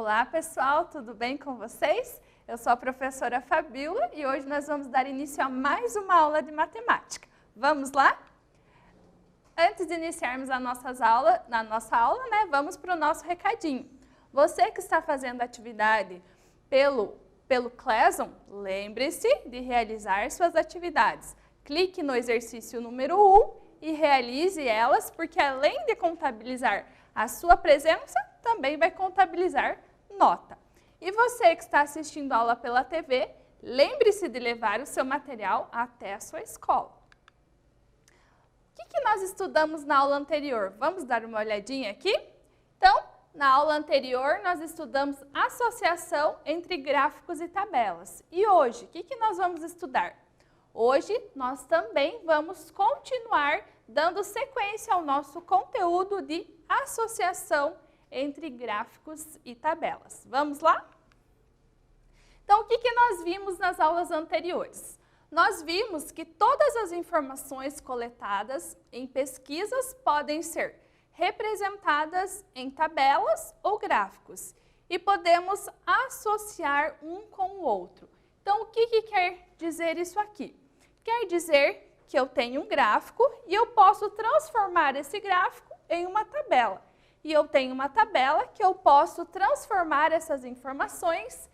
Olá pessoal, tudo bem com vocês? Eu sou a professora Fabíola e hoje nós vamos dar início a mais uma aula de matemática. Vamos lá? Antes de iniciarmos a nossa aula, vamos para o nosso recadinho. Você que está fazendo atividade pelo Classroom, lembre-se de realizar suas atividades. Clique no exercício número 1 e realize elas, porque além de contabilizar a sua presença, também vai contabilizar nota. E você que está assistindo a aula pela TV, lembre-se de levar o seu material até a sua escola. O que nós estudamos na aula anterior? Vamos dar uma olhadinha aqui? Então, na aula anterior, nós estudamos associação entre gráficos e tabelas. E hoje, o que nós vamos estudar? Hoje, nós também vamos continuar dando sequência ao nosso conteúdo de associação entre gráficos e tabelas. Vamos lá? Então, o que nós vimos nas aulas anteriores? Nós vimos que todas as informações coletadas em pesquisas podem ser representadas em tabelas ou gráficos e podemos associar um com o outro. Então, o que quer dizer isso aqui? Quer dizer que eu tenho um gráfico e eu posso transformar esse gráfico em uma tabela. E eu tenho uma tabela que eu posso transformar essas informações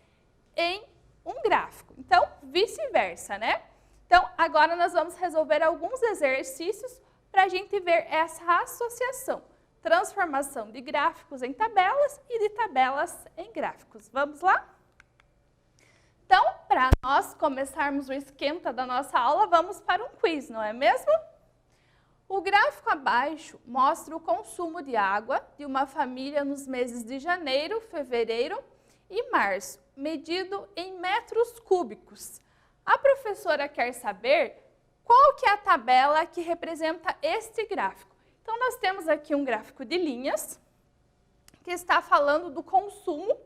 em um gráfico. Então, vice-versa, né? Então, agora nós vamos resolver alguns exercícios para a gente ver essa associação. Transformação de gráficos em tabelas e de tabelas em gráficos. Vamos lá? Então, para nós começarmos o esquenta da nossa aula, vamos para um quiz, não é mesmo? O gráfico abaixo mostra o consumo de água de uma família nos meses de janeiro, fevereiro e março, medido em metros cúbicos. A professora quer saber qual que é a tabela que representa este gráfico. Então, nós temos aqui um gráfico de linhas que está falando do consumo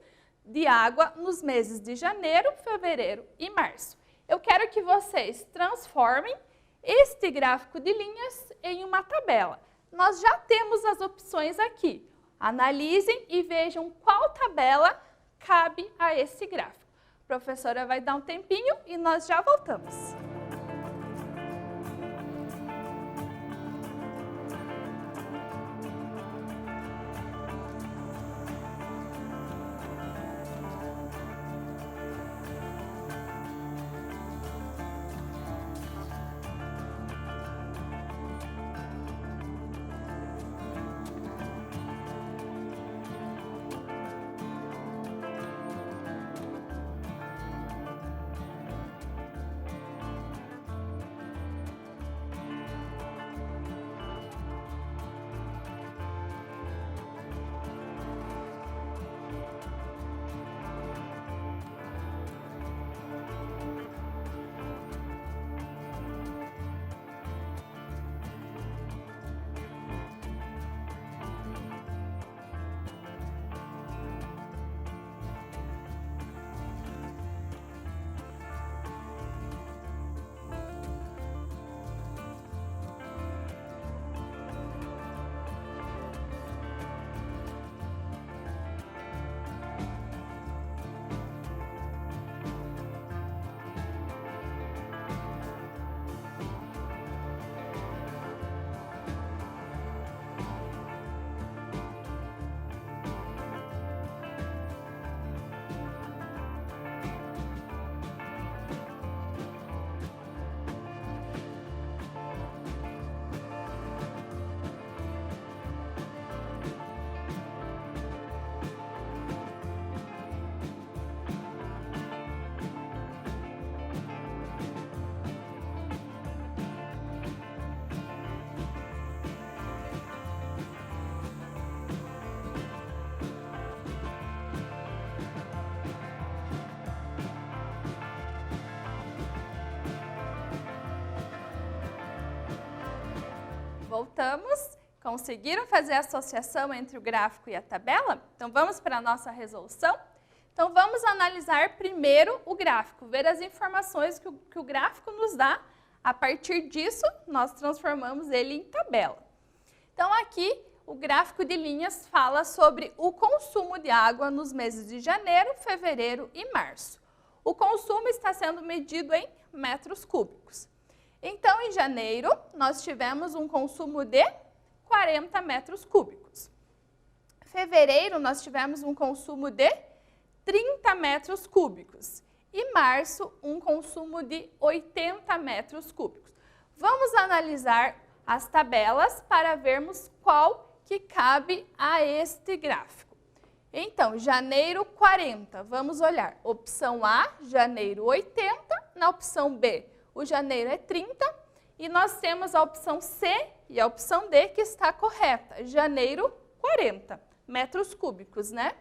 de água nos meses de janeiro, fevereiro e março. Eu quero que vocês transformem este gráfico de linhas em uma tabela. Nós já temos as opções aqui. Analisem e vejam qual tabela cabe a esse gráfico. A professora vai dar um tempinho e nós já voltamos. Voltamos. Conseguiram fazer a associação entre o gráfico e a tabela? Então, vamos para a nossa resolução? Então, vamos analisar primeiro o gráfico, ver as informações que o gráfico nos dá. A partir disso, nós transformamos ele em tabela. Então, aqui, o gráfico de linhas fala sobre o consumo de água nos meses de janeiro, fevereiro e março. O consumo está sendo medido em metros cúbicos. Então, em janeiro, nós tivemos um consumo de 40 metros cúbicos. Em fevereiro, nós tivemos um consumo de 30 metros cúbicos. E março, um consumo de 80 metros cúbicos. Vamos analisar as tabelas para vermos qual que cabe a este gráfico. Então, janeiro 40, vamos olhar. Opção A, janeiro 80, na opção B, o janeiro é 30, e nós temos a opção C e a opção D que está correta, janeiro 40 metros cúbicos, né?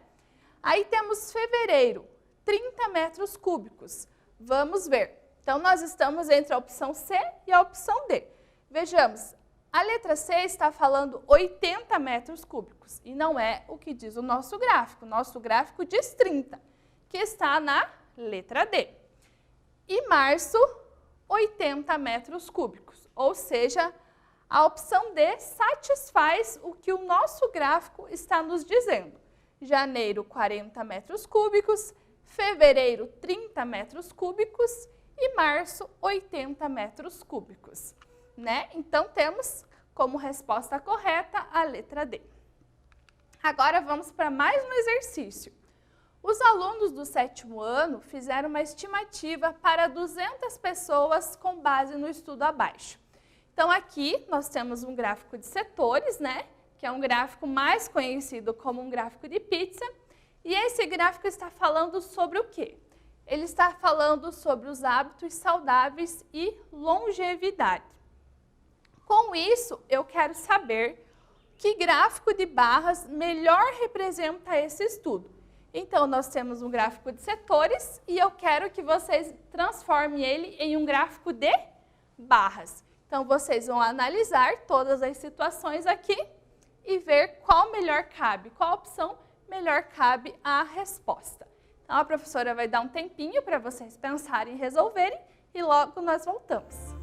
Aí temos fevereiro, 30 metros cúbicos. Vamos ver. Então, nós estamos entre a opção C e a opção D. Vejamos, a letra C está falando 80 metros cúbicos e não é o que diz o nosso gráfico. Nosso gráfico diz 30, que está na letra D. E março, 80 metros cúbicos, ou seja, a opção D satisfaz o que o nosso gráfico está nos dizendo. Janeiro, 40 metros cúbicos, fevereiro, 30 metros cúbicos e março, 80 metros cúbicos. Né? Então, temos como resposta correta a letra D. Agora, vamos para mais um exercício. Os alunos do 7º ano fizeram uma estimativa para 200 pessoas com base no estudo abaixo. Então, aqui nós temos um gráfico de setores, né? Que é um gráfico mais conhecido como um gráfico de pizza. E esse gráfico está falando sobre o quê? Ele está falando sobre os hábitos saudáveis e longevidade. Com isso, eu quero saber que gráfico de barras melhor representa esse estudo. Então, nós temos um gráfico de setores e eu quero que vocês transformem ele em um gráfico de barras. Então, vocês vão analisar todas as situações aqui e ver qual melhor cabe, qual opção melhor cabe à resposta. Então, a professora vai dar um tempinho para vocês pensarem e resolverem e logo nós voltamos.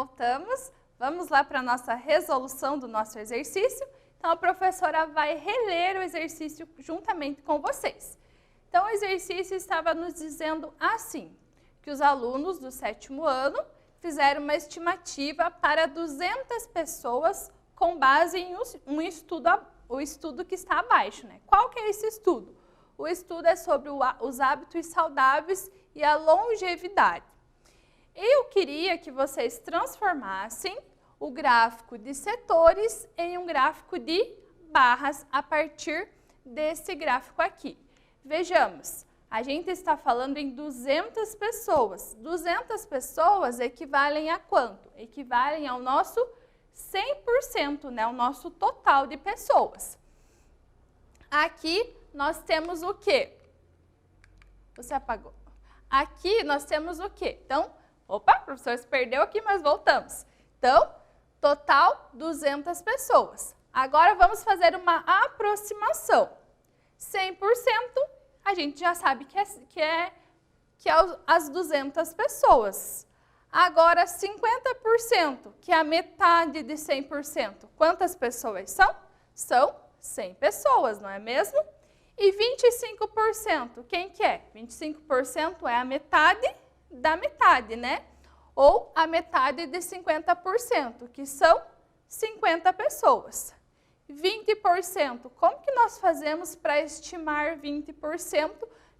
voltamos. Vamos lá para a nossa resolução do nosso exercício. Então, a professora vai reler o exercício juntamente com vocês. Então, o exercício estava nos dizendo assim, que os alunos do 7º ano fizeram uma estimativa para 200 pessoas com base em o estudo que está abaixo, né? Qual que é esse estudo? O estudo é sobre os hábitos saudáveis e a longevidade. Eu queria que vocês transformassem o gráfico de setores em um gráfico de barras a partir desse gráfico aqui. Vejamos, a gente está falando em 200 pessoas. 200 pessoas equivalem a quanto? Equivalem ao nosso 100%, né? O nosso total de pessoas. Aqui nós temos o quê? Você apagou. Aqui nós temos o quê? Então, opa, o professor se perdeu aqui, mas voltamos. Então, total 200 pessoas. Agora vamos fazer uma aproximação. 100% a gente já sabe que é as 200 pessoas. Agora 50%, que é a metade de 100%. Quantas pessoas são? São 100 pessoas, não é mesmo? E 25%, quem que é? 25% é a metade da metade, né? Ou a metade de 50%, que são 50 pessoas. 20%, como que nós fazemos para estimar 20%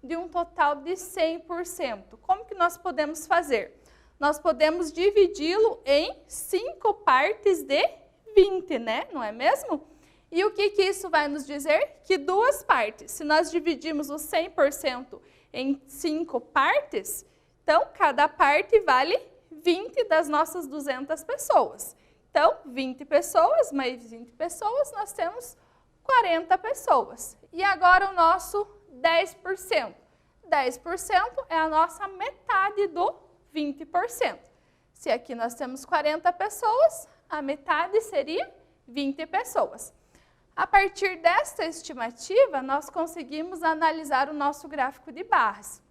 de um total de 100%? Como que nós podemos fazer? Nós podemos dividi-lo em 5 partes de 20, né? Não é mesmo? E o que isso vai nos dizer? Que 2 partes. Se nós dividimos o 100% em 5 partes, então cada parte vale 20 das nossas 200 pessoas. Então, 20 pessoas, mais 20 pessoas, nós temos 40 pessoas. E agora o nosso 10%. 10% é a nossa metade do 20%. Se aqui nós temos 40 pessoas, a metade seria 20 pessoas. A partir desta estimativa, nós conseguimos analisar o nosso gráfico de barras.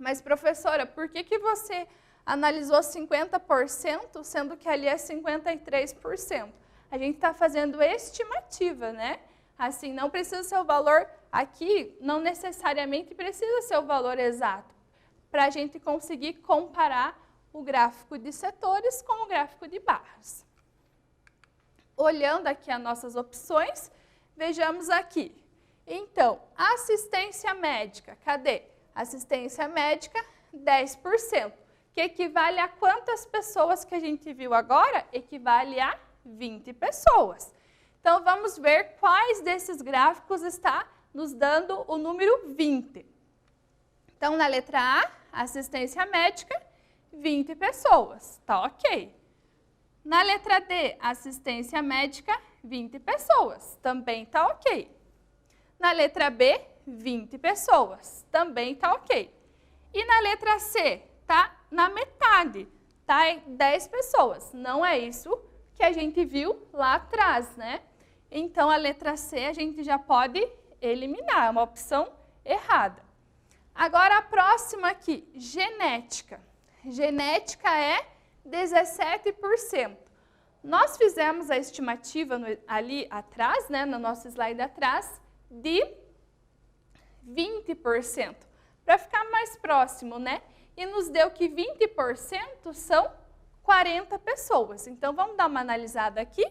Mas, professora, por que você analisou 50%, sendo que ali é 53%? A gente está fazendo estimativa, né? Assim, não precisa ser o valor aqui, não necessariamente precisa ser o valor exato, para a gente conseguir comparar o gráfico de setores com o gráfico de barras. Olhando aqui as nossas opções, vejamos aqui. Então, assistência médica, cadê? Assistência médica, 10%. Que equivale a quantas pessoas que a gente viu agora? Equivale a 20 pessoas. Então, vamos ver quais desses gráficos está nos dando o número 20. Então, na letra A, assistência médica, 20 pessoas. Tá ok. Na letra D, assistência médica, 20 pessoas. Também tá ok. Na letra B, 20 pessoas. Também tá ok. E na letra C, tá na metade, tá em 10 pessoas. Não é isso que a gente viu lá atrás, né? Então, a letra C a gente já pode eliminar, é uma opção errada. Agora, a próxima aqui, genética. Genética é 17%. Nós fizemos a estimativa ali atrás, né, no nosso slide atrás, de 20%, para ficar mais próximo, né? E nos deu que 20% são 40 pessoas. Então, vamos dar uma analisada aqui.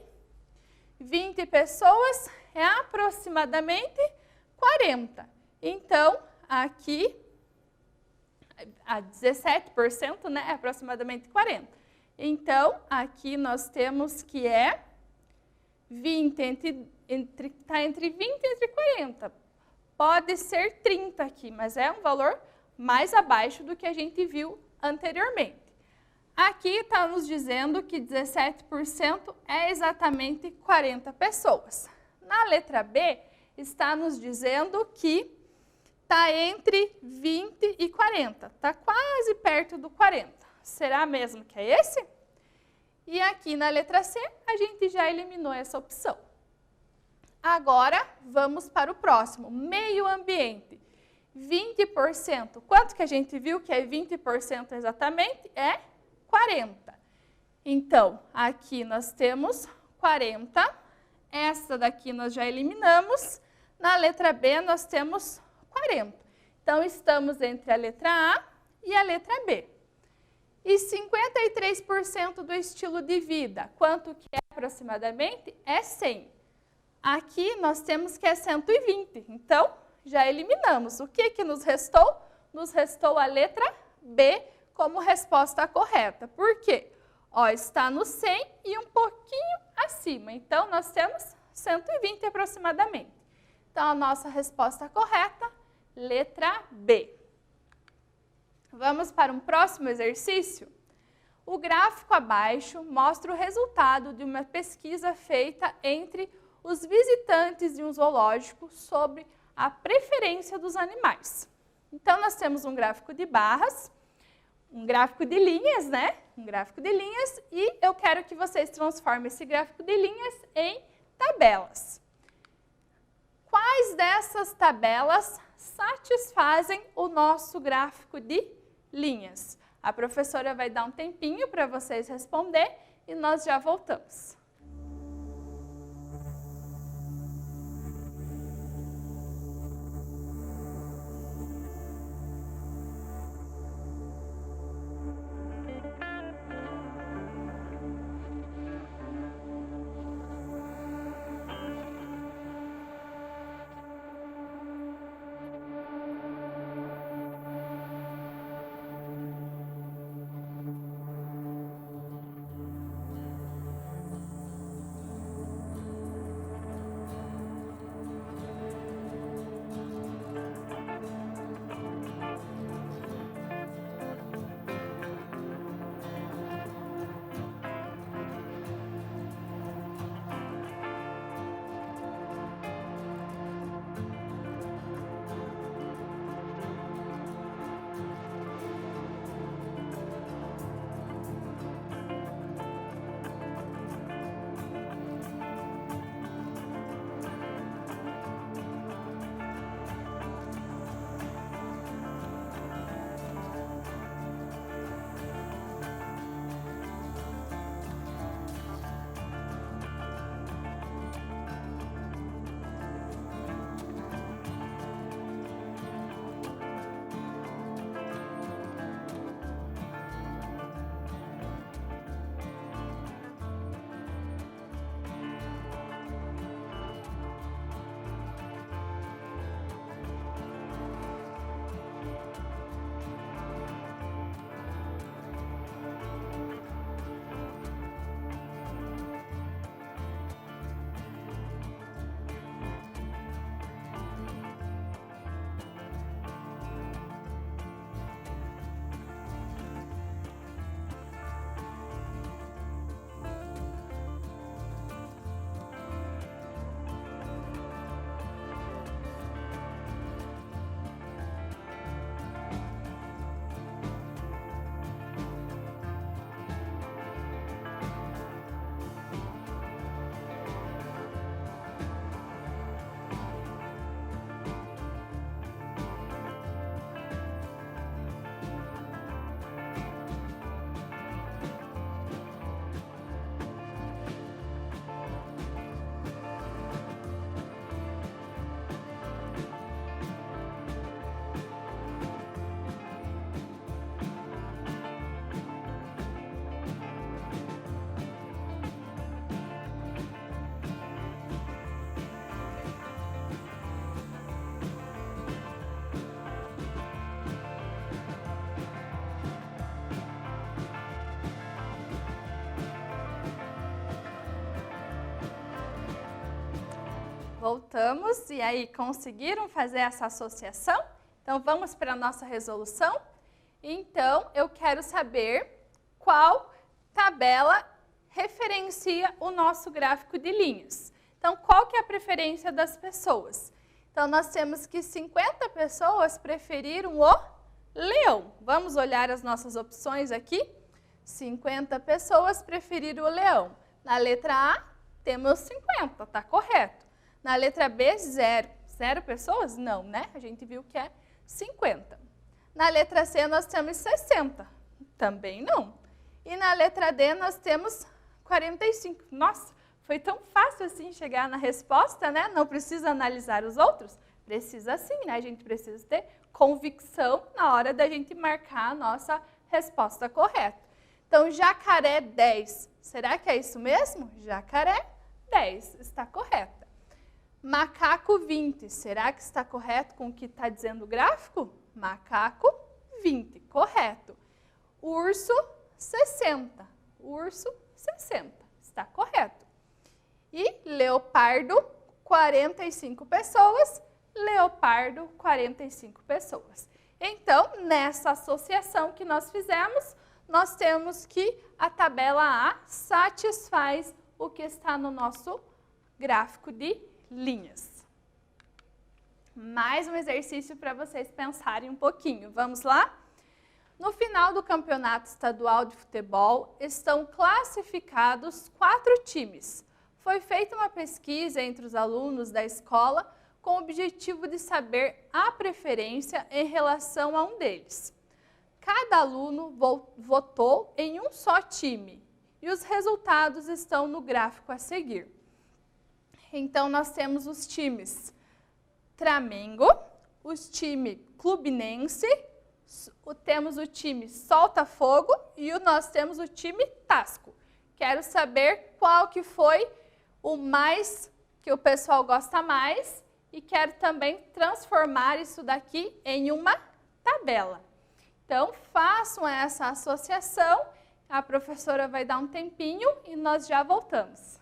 20 pessoas é aproximadamente 40. Então, aqui, a 17%, né, é aproximadamente 40. Então, aqui nós temos que é 20, está entre 20 e entre 40. Pode ser 30 aqui, mas é um valor mais abaixo do que a gente viu anteriormente. Aqui está nos dizendo que 17% é exatamente 40 pessoas. Na letra B, está nos dizendo que está entre 20 e 40. Está quase perto do 40. Será mesmo que é esse? E aqui na letra C, a gente já eliminou essa opção. Agora, vamos para o próximo, meio ambiente. 20%. Quanto que a gente viu que é 20% exatamente? É 40. Então, aqui nós temos 40, essa daqui nós já eliminamos, na letra B nós temos 40. Então, estamos entre a letra A e a letra B. E 53% do estilo de vida, quanto que é aproximadamente? É 100. Aqui nós temos que é 120, então já eliminamos. O que que nos restou? Nos restou a letra B como resposta correta. Por quê? Ó, está no 100 e um pouquinho acima, então nós temos 120 aproximadamente. Então a nossa resposta correta, letra B. Vamos para um próximo exercício? O gráfico abaixo mostra o resultado de uma pesquisa feita entre os visitantes de um zoológico sobre a preferência dos animais. Então, nós temos um gráfico de barras, um gráfico de linhas, né? Um gráfico de linhas e eu quero que vocês transformem esse gráfico de linhas em tabelas. Quais dessas tabelas satisfazem o nosso gráfico de linhas? A professora vai dar um tempinho para vocês responder e nós já voltamos. Voltamos, e aí, conseguiram fazer essa associação? Então, vamos para a nossa resolução? Então, eu quero saber qual tabela referencia o nosso gráfico de linhas. Então, qual que é a preferência das pessoas? Então, nós temos que 50 pessoas preferiram o leão. Vamos olhar as nossas opções aqui? 50 pessoas preferiram o leão. Na letra A, temos 50, tá correto. Na letra B, 0. 0 pessoas? Não, né? A gente viu que é 50. Na letra C, nós temos 60. Também não. E na letra D nós temos 45. Nossa, foi tão fácil assim chegar na resposta, né? Não precisa analisar os outros? Precisa sim, né? A gente precisa ter convicção na hora da gente marcar a nossa resposta correta. Então, jacaré 10. Será que é isso mesmo? Jacaré 10 está correta. Macaco 20. Será que está correto com o que está dizendo o gráfico? Macaco 20. Correto. Urso 60. Urso 60. Está correto. E leopardo 45 pessoas. Leopardo 45 pessoas. Então, nessa associação que nós fizemos, nós temos que a tabela A satisfaz o que está no nosso gráfico de linhas. Mais um exercício para vocês pensarem um pouquinho. Vamos lá? No final do Campeonato Estadual de Futebol, estão classificados 4 times. Foi feita uma pesquisa entre os alunos da escola com o objetivo de saber a preferência em relação a um deles. Cada aluno votou em um só time e os resultados estão no gráfico a seguir. Então, nós temos os times Flamengo, os times Clubinense, temos o time Solta Fogo e nós temos o time Tasco. Quero saber qual que foi o mais que o pessoal gosta mais e quero também transformar isso daqui em uma tabela. Então, façam essa associação, a professora vai dar um tempinho e nós já voltamos.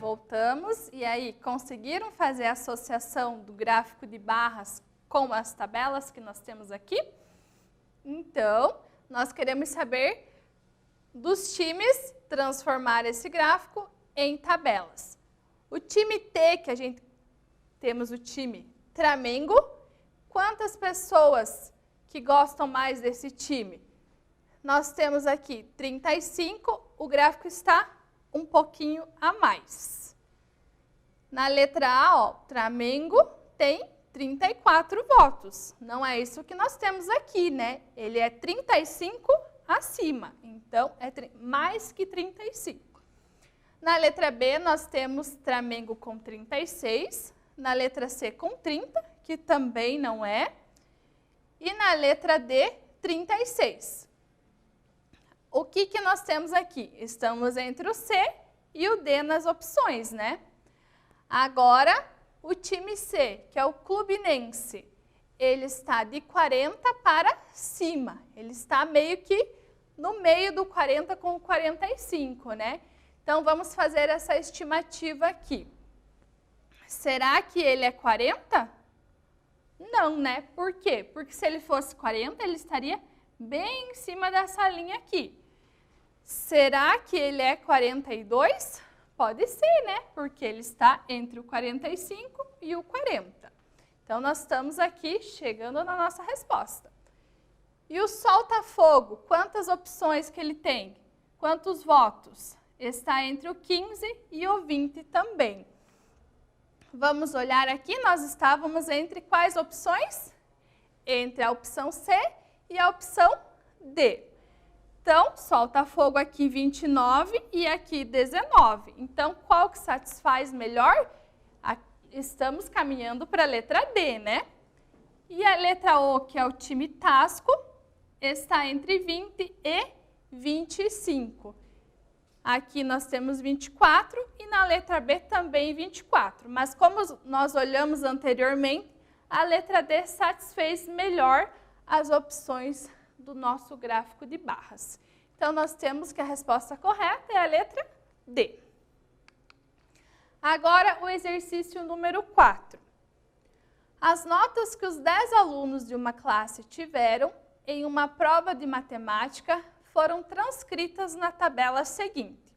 Voltamos, e aí, conseguiram fazer a associação do gráfico de barras com as tabelas que nós temos aqui? Então, nós queremos saber dos times transformar esse gráfico em tabelas. O time T, que a gente temos o time Tramengo, quantas pessoas que gostam mais desse time? Nós temos aqui 35, o gráfico está um pouquinho a mais. Na letra A, ó, Tramengo tem 34 votos. Não é isso que nós temos aqui, né? Ele é 35 acima, então é mais que 35. Na letra B, nós temos Tramengo com 36. Na letra C, com 30, que também não é. E na letra D, 36. O que nós temos aqui? Estamos entre o C e o D nas opções, né? Agora, o time C, que é o Clubinense, ele está de 40 para cima. Ele está meio que no meio do 40 com o 45, né? Então, vamos fazer essa estimativa aqui. Será que ele é 40? Não, né? Por quê? Porque se ele fosse 40, ele estaria bem em cima dessa linha aqui. Será que ele é 42? Pode ser, né? Porque ele está entre o 45 e o 40. Então, nós estamos aqui chegando na nossa resposta. E o solta-fogo, quantas opções que ele tem? Quantos votos? Está entre o 15 e o 20 também. Vamos olhar aqui, nós estávamos entre quais opções? Entre a opção C e a opção D. Então, solta-fogo aqui 29 e aqui 19. Então, qual que satisfaz melhor? Estamos caminhando para a letra D, né? E a letra O, que é o time Tasco, está entre 20 e 25. Aqui nós temos 24 e na letra B também 24. Mas como nós olhamos anteriormente, a letra D satisfez melhor as opções do nosso gráfico de barras. Então, nós temos que a resposta correta é a letra D. Agora, o exercício número 4. As notas que os 10 alunos de uma classe tiveram em uma prova de matemática foram transcritas na tabela seguinte.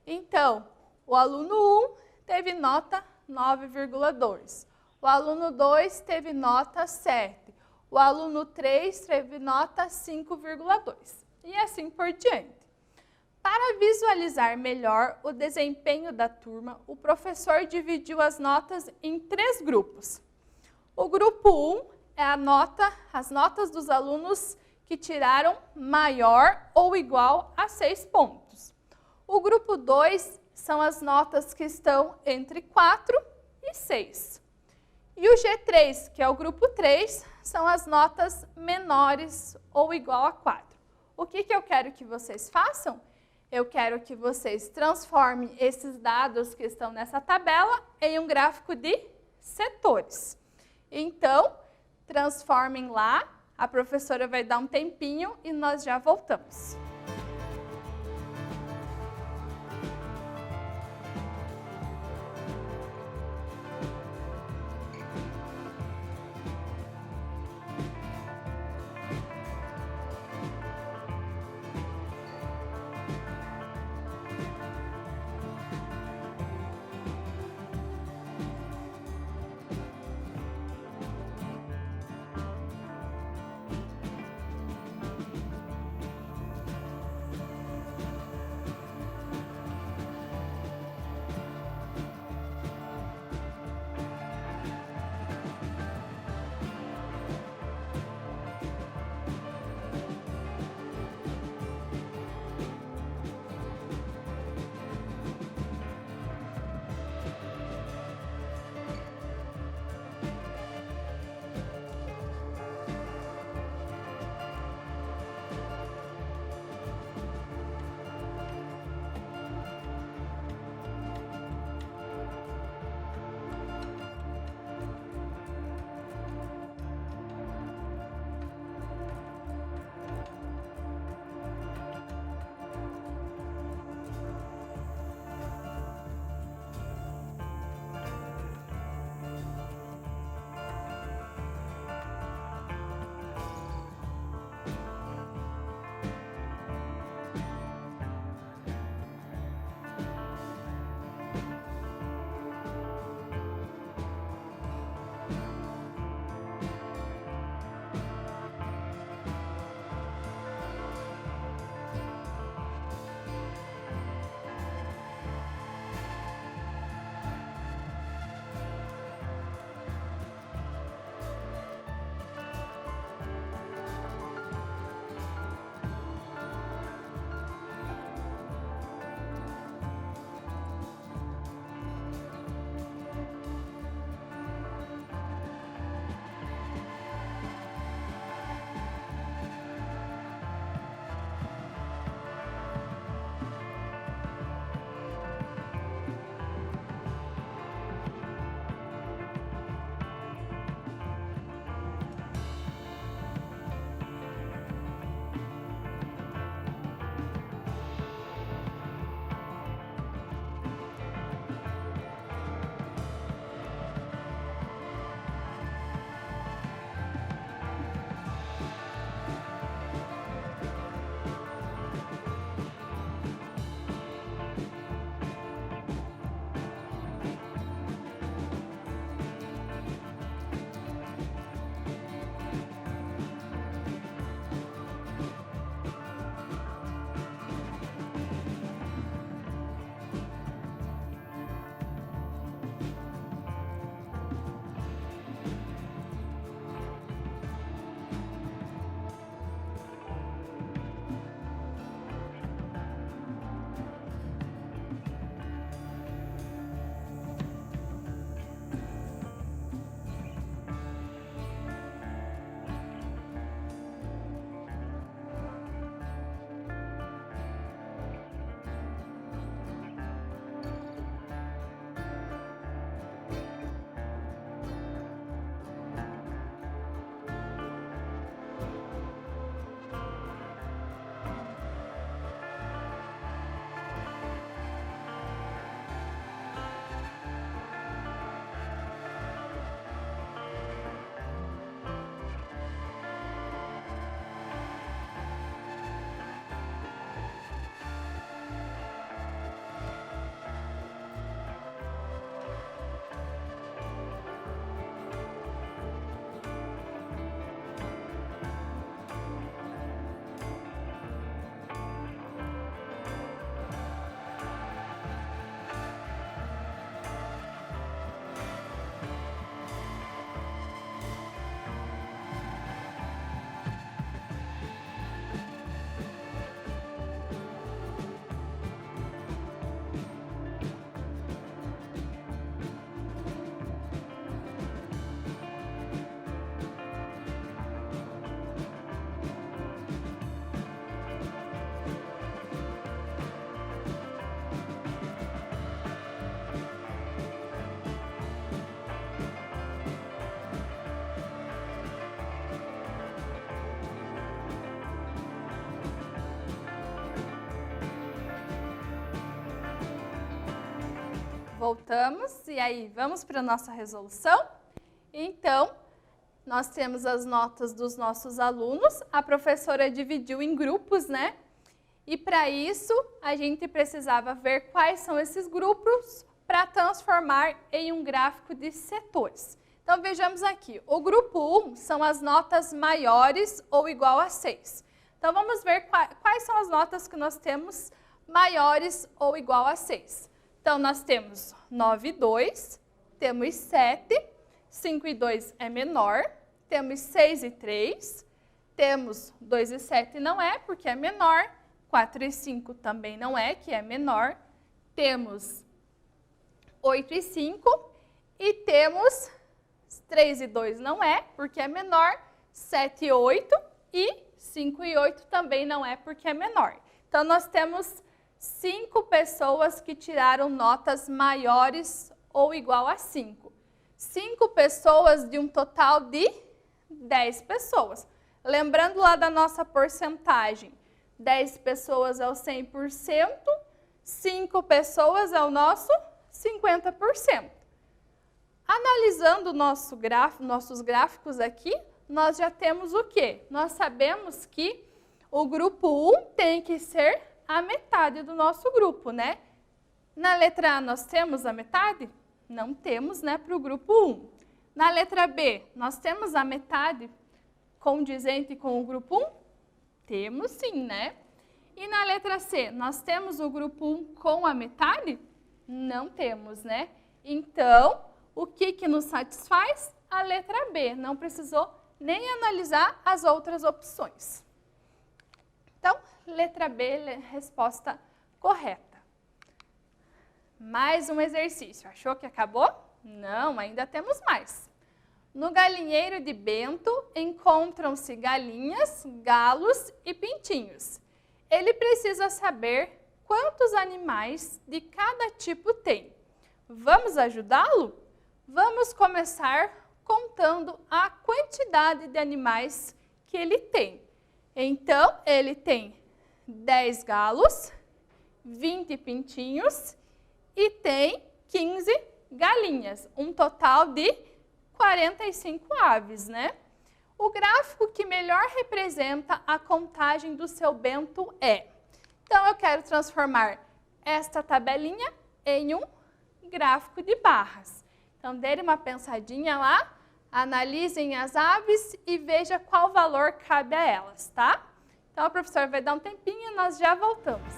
Então, o aluno 1 teve nota 9,2. O aluno 2 teve nota 7. O aluno 3 teve nota 5,2. E assim por diante. Para visualizar melhor o desempenho da turma, o professor dividiu as notas em 3 grupos. O grupo 1 é as notas dos alunos que tiraram maior ou igual a 6 pontos. O grupo 2 são as notas que estão entre 4 e 6. E o G3, que é o grupo 3, são as notas menores ou igual a 4. O que eu quero que vocês façam? Eu quero que vocês transformem esses dados que estão nessa tabela em um gráfico de setores. Então, transformem lá, a professora vai dar um tempinho e nós já voltamos. voltamos. E aí, vamos para a nossa resolução? Então, nós temos as notas dos nossos alunos. A professora dividiu em grupos, né? E para isso, a gente precisava ver quais são esses grupos para transformar em um gráfico de setores. Então, vejamos aqui. O grupo 1 são as notas maiores ou igual a 6. Então, vamos ver quais são as notas que nós temos maiores ou igual a 6. Então, nós temos 9,2, temos 7, 5,2 é menor, temos 6,3, temos 2,7 não é, porque é menor, 4,5 também não é, que é menor, temos 8,5 e temos 3,2 não é, porque é menor, 7,8 e 5,8 também não é, porque é menor. Então, nós temos 5 pessoas que tiraram notas maiores ou igual a 5. 5 pessoas de um total de 10 pessoas. Lembrando lá da nossa porcentagem, 10 pessoas é o 100%, 5 pessoas é o nosso 50%. Analisando nossos gráficos aqui, nós já temos o quê? Nós sabemos que o grupo 1 tem que ser a metade do nosso grupo, né? Na letra A nós temos a metade? Não temos, né, para o grupo 1. Na letra B, nós temos a metade condizente com o grupo 1? Temos sim, né? E na letra C, nós temos o grupo 1 com a metade? Não temos, né? Então, o que nos satisfaz? A letra B. Não precisou nem analisar as outras opções. Então, letra B, resposta correta. Mais um exercício. Achou que acabou? Não, ainda temos mais. No galinheiro de Bento encontram-se galinhas, galos e pintinhos. Ele precisa saber quantos animais de cada tipo tem. Vamos ajudá-lo? Vamos começar contando a quantidade de animais que ele tem. Então, ele tem 10 galos, 20 pintinhos e tem 15 galinhas, um total de 45 aves, né? O gráfico que melhor representa a contagem do seu Bento é. Então, eu quero transformar esta tabelinha em um gráfico de barras. Então, dê uma pensadinha lá, analisem as aves e veja qual valor cabe a elas, tá? Então, a professora vai dar um tempinho e nós já voltamos.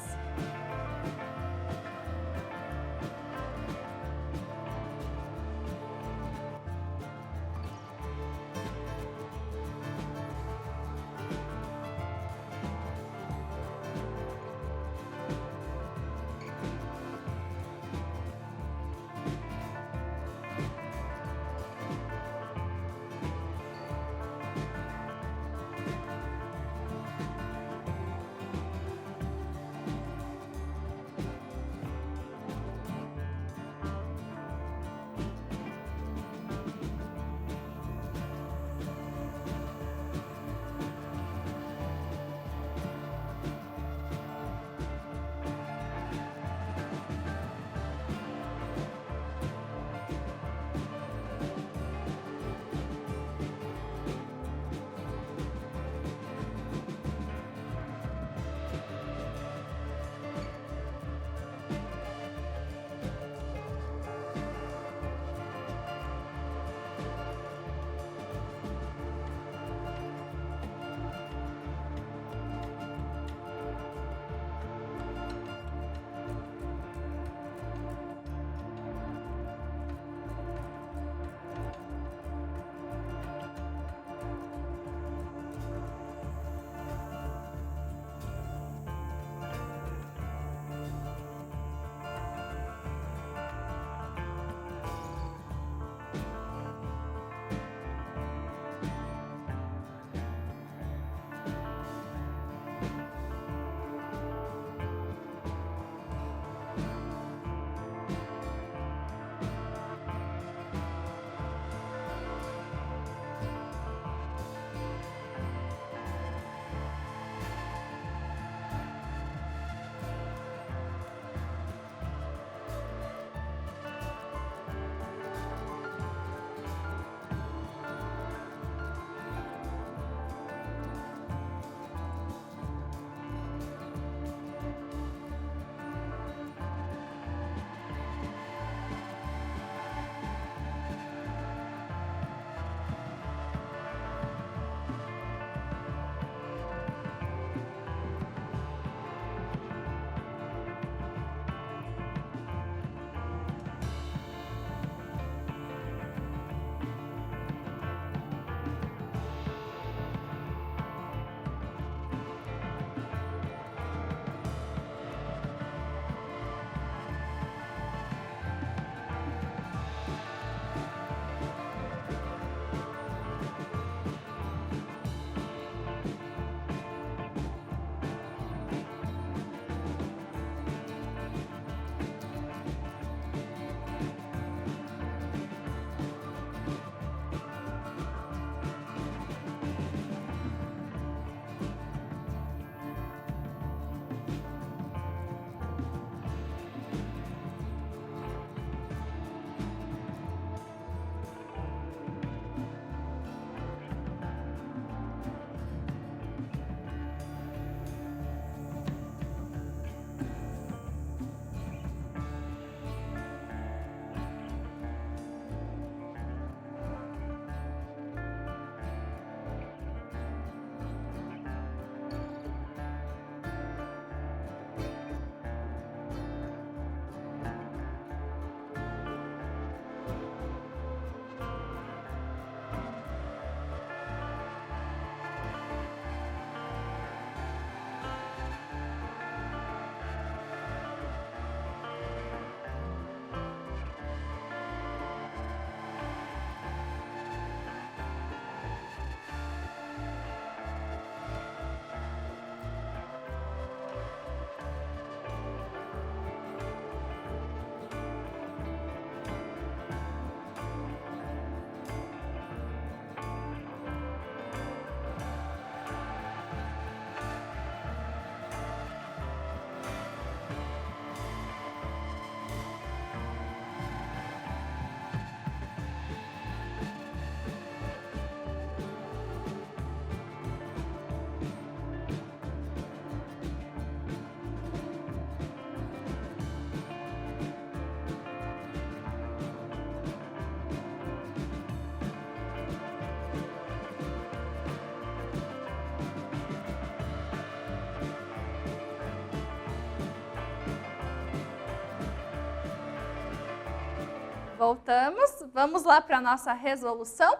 Voltamos, vamos lá para a nossa resolução.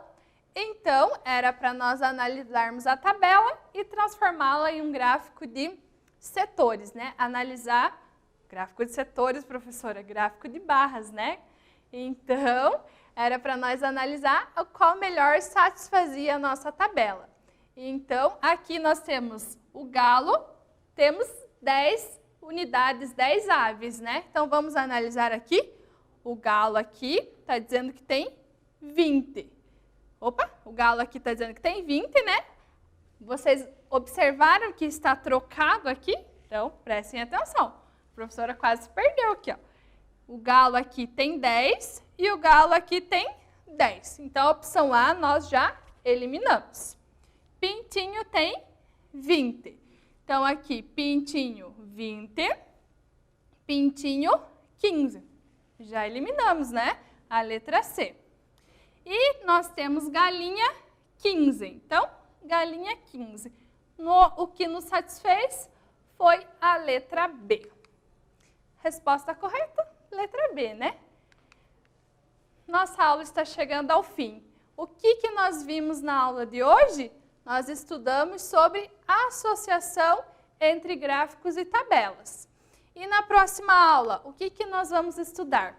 Então, era para nós analisarmos a tabela e transformá-la em um gráfico de setores, né? Analisar, gráfico de setores, professora, gráfico de barras, né? Então, era para nós analisar qual melhor satisfazia a nossa tabela. Então, aqui nós temos o galo, temos 10 unidades, 10 aves, né? Então, vamos analisar aqui. O galo aqui está dizendo que tem 20. Opa, o galo aqui está dizendo que tem 20, né? Vocês observaram que está trocado aqui? Então, prestem atenção. A professora quase perdeu aqui, ó. O galo aqui tem 10 e o galo aqui tem 10. Então, a opção A nós já eliminamos. Pintinho tem 20. Então, aqui, pintinho 20, pintinho 15. Já eliminamos, né? A letra C. E nós temos galinha 15. Então, galinha 15. O que nos satisfez foi a letra B. Resposta correta? Letra B, né? Nossa aula está chegando ao fim. O que nós vimos na aula de hoje? Nós estudamos sobre associação entre gráficos e tabelas. E na próxima aula, o que nós vamos estudar?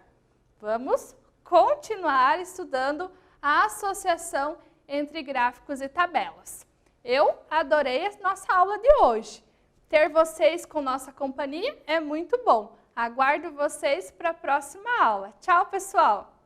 Vamos continuar estudando a associação entre gráficos e tabelas. Eu adorei a nossa aula de hoje. Ter vocês com nossa companhia é muito bom. Aguardo vocês para a próxima aula. Tchau, pessoal!